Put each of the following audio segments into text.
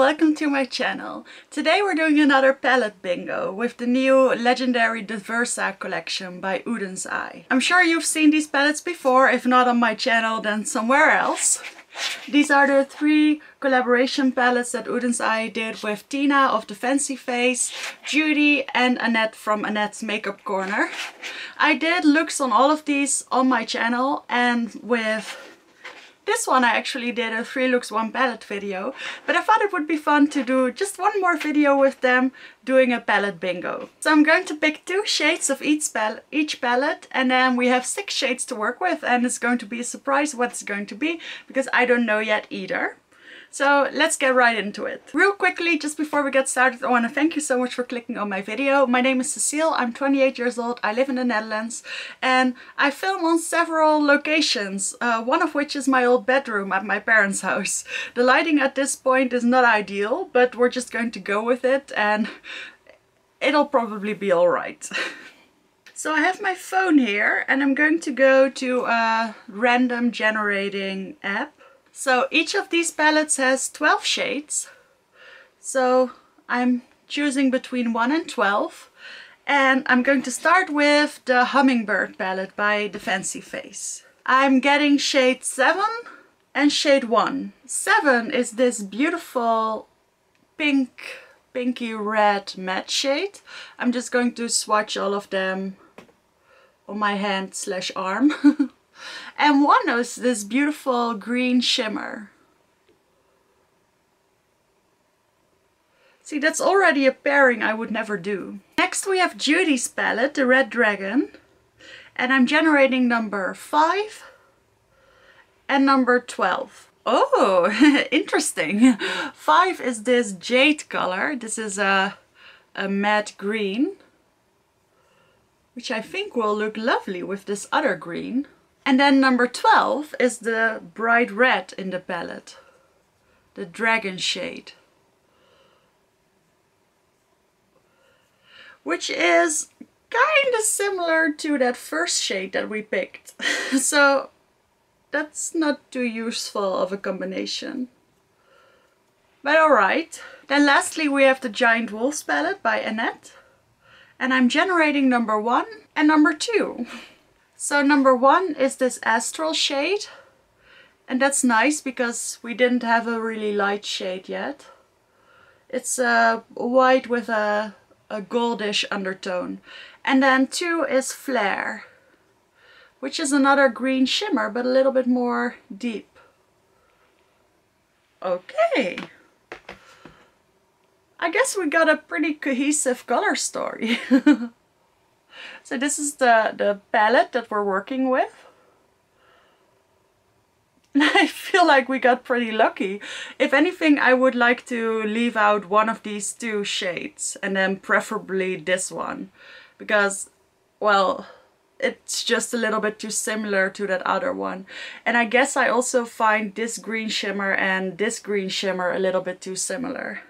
welcome to my channel. Today we're doing another palette bingo with the new Legendary Diversa collection by Oden's Eye. I'm sure you've seen these palettes before, if not on my channel then somewhere else. These are the 3 collaboration palettes that Oden's Eye did with Tina of the Fancy Face, Judy and Annette from Annette's Makeup Corner. I did looks on all of these on my channel, and with this one I actually did a 3 looks 1 palette video, but I thought it would be fun to do just one more video with them doing a palette bingo. So I'm going to pick 2 shades of each palette, and then we have 6 shades to work with, and it's going to be a surprise what it's going to be because I don't know yet either. So let's get right into it. Real quickly, just before we get started, I want to thank you so much for clicking on my video. My name is Cecile, I'm 28 years old, I live in the Netherlands, and I film on several locations, one of which is my old bedroom at my parents' house. The lighting at this point is not ideal, but we're just going to go with it and it'll probably be alright. So I have my phone here and I'm going to go to a random generating app. So each of these palettes has 12 shades, so I'm choosing between 1 and 12, and I'm going to start with the Hummingbird palette by the Fancy Face. I'm getting shade 7 and shade 1. 7 is this beautiful pinky red matte shade. I'm just going to swatch all of them on my hand/arm. And 1 is this beautiful green shimmer. See, that's already a pairing I would never do. Next we have Judy's palette, the Red Dragon. And I'm generating number 5 and number 12. Oh, interesting. 5 is this jade color. This is a matte green, which I think will look lovely with this other green. And then number 12 is the bright red in the palette, the dragon shade, which is kind of similar to that first shade that we picked. So that's not too useful of a combination, but alright. Then lastly we have the Giant Wolves palette by Annette, and I'm generating number 1 and number 2. So number 1 is this astral shade, and that's nice because we didn't have a really light shade yet. It's white with a goldish undertone. And then 2 is Flare, which is another green shimmer but a little bit more deep. Okay. I guess we got a pretty cohesive color story. So this is the palette that we're working with. And I feel like we got pretty lucky. If anything, I would like to leave out one of these 2 shades, and then preferably this one, because, well, it's just a little bit too similar to that other one. And I guess I also find this green shimmer and this green shimmer a little bit too similar.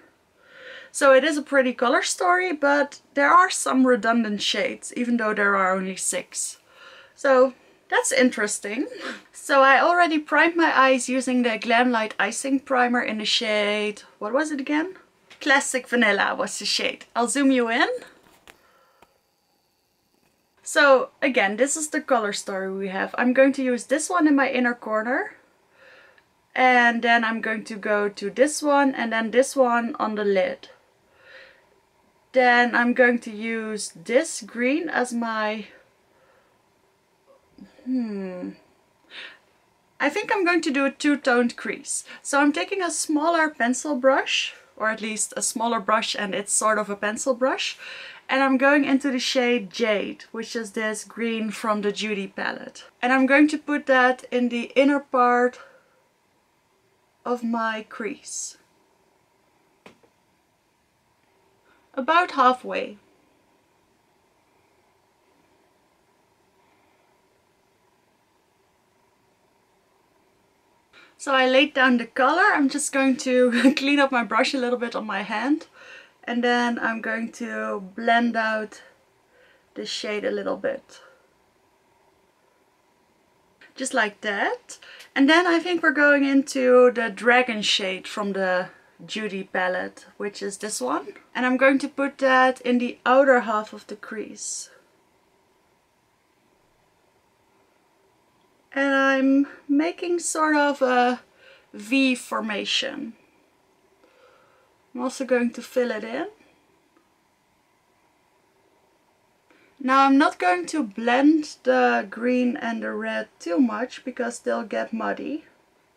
So it is a pretty color story, but there are some redundant shades, even though there are only 6. So that's interesting. So I already primed my eyes using the Glamlight Icing Primer in the shade, what was it again? Classic Vanilla was the shade. I'll zoom you in. So again, this is the color story we have. I'm going to use this one in my inner corner. And then I'm going to go to this one and then this one on the lid. Then I'm going to use this green as my... I think I'm going to do a 2-toned crease. So I'm taking a smaller pencil brush, or at least a smaller brush, and it's sort of a pencil brush. And I'm going into the shade Jade, which is this green from the Judy palette. And I'm going to put that in the inner part of my crease. About halfway. So I laid down the color. I'm just going to clean up my brush a little bit on my hand, and then I'm going to blend out the shade a little bit. Just like that. And then I think we're going into the dragon shade from the Judy palette, which is this one. And I'm going to put that in the outer half of the crease. And I'm making sort of a V formation. I'm also going to fill it in. Now I'm not going to blend the green and the red too much because they'll get muddy.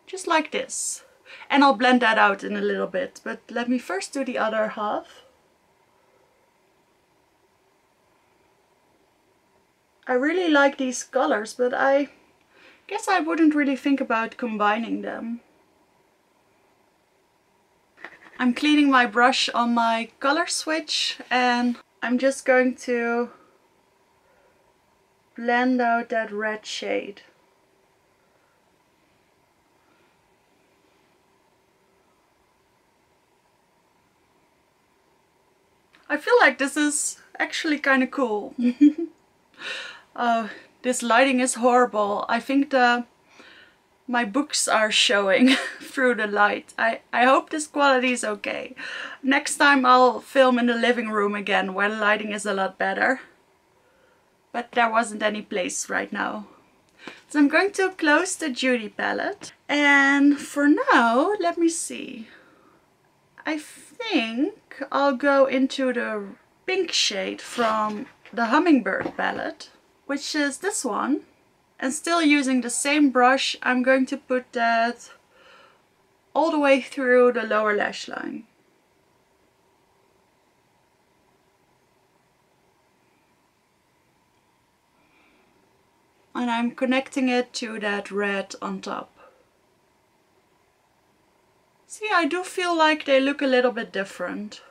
Just like this. And I'll blend that out in a little bit, but let me first do the other half. I really like these colors, but I guess I wouldn't really think about combining them. I'm cleaning my brush on my color switch and I'm just going to blend out that red shade. I feel like this is actually kind of cool. Oh, this lighting is horrible. I think my books are showing through the light. I hope this quality is okay. Next time I'll film in the living room again where the lighting is a lot better. But there wasn't any place right now. So I'm going to close the Judy palette. And for now, let me see. I think I'll go into the pink shade from the Hummingbird palette, which is this one. And still using the same brush, I'm going to put that all the way through the lower lash line. And I'm connecting it to that red on top. See, I do feel like they look a little bit different.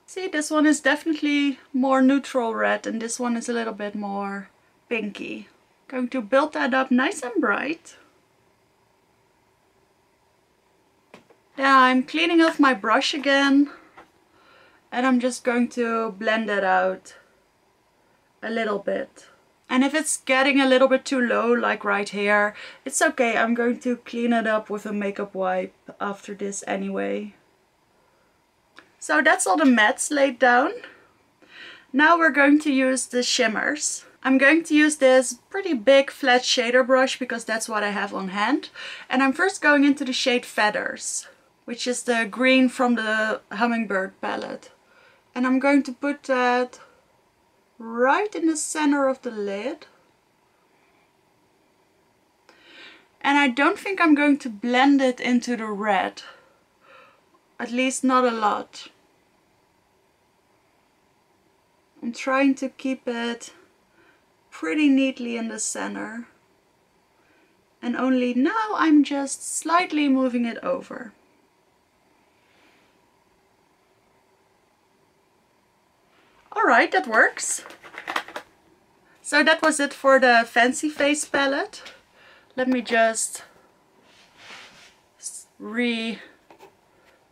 See, this one is definitely more neutral red and this one is a little bit more pinky. Going to build that up nice and bright. Then I'm cleaning off my brush again and I'm just going to blend that out a little bit. And if it's getting a little bit too low, like right here, it's okay. I'm going to clean it up with a makeup wipe after this anyway. So that's all the mattes laid down. Now we're going to use the shimmers. I'm going to use this pretty big flat shader brush because that's what I have on hand. And I'm first going into the shade Feathers, which is the green from the Hummingbird palette. And I'm going to put that right in the center of the lid. And I don't think I'm going to blend it into the red. At least not a lot. I'm trying to keep it pretty neatly in the center. And only now I'm just slightly moving it over. Alright, that works. So that was it for the Fancy Face palette. Let me just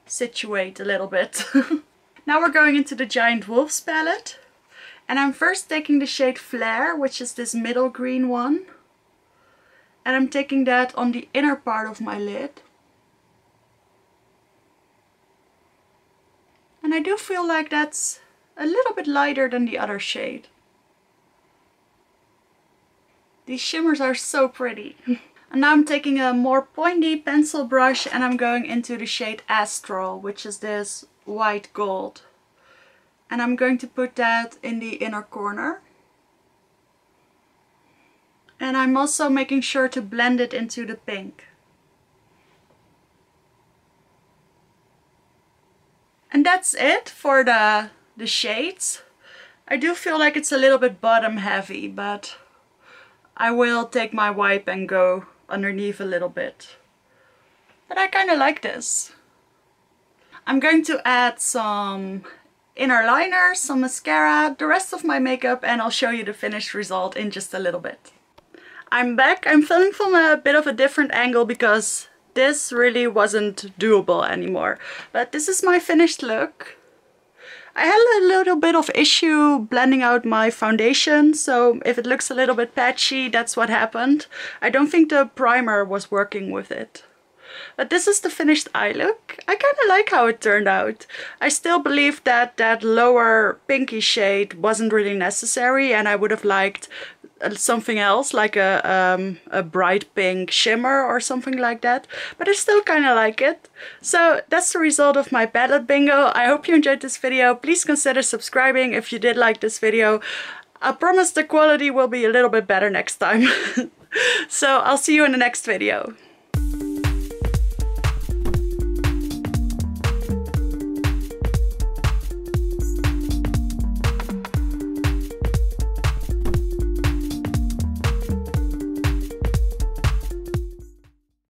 situate a little bit. Now we're going into the Giant Wolves palette. And I'm first taking the shade Flare, which is this middle green one. And I'm taking that on the inner part of my lid. And I do feel like that's a little bit lighter than the other shade. These shimmers are so pretty. And now I'm taking a more pointy pencil brush and I'm going into the shade Astral, which is this white gold. And I'm going to put that in the inner corner. And I'm also making sure to blend it into the pink. And that's it for the shades. I do feel like it's a little bit bottom heavy, but I will take my wipe and go underneath a little bit. But I kind of like this. I'm going to add some inner liner, some mascara, the rest of my makeup, and I'll show you the finished result in just a little bit. I'm back. I'm filming from a bit of a different angle because this really wasn't doable anymore. But this is my finished look. I had a little bit of issue blending out my foundation, so if it looks a little bit patchy, that's what happened. I don't think the primer was working with it. But this is the finished eye look. I kind of like how it turned out. I still believe that that lower pinky shade wasn't really necessary, and I would have liked something else, like a bright pink shimmer or something like that, but I still kind of like it. So that's the result of my palette bingo. I hope you enjoyed this video. Please consider subscribing if you did like this video. I promise the quality will be a little bit better next time. So I'll see you in the next video.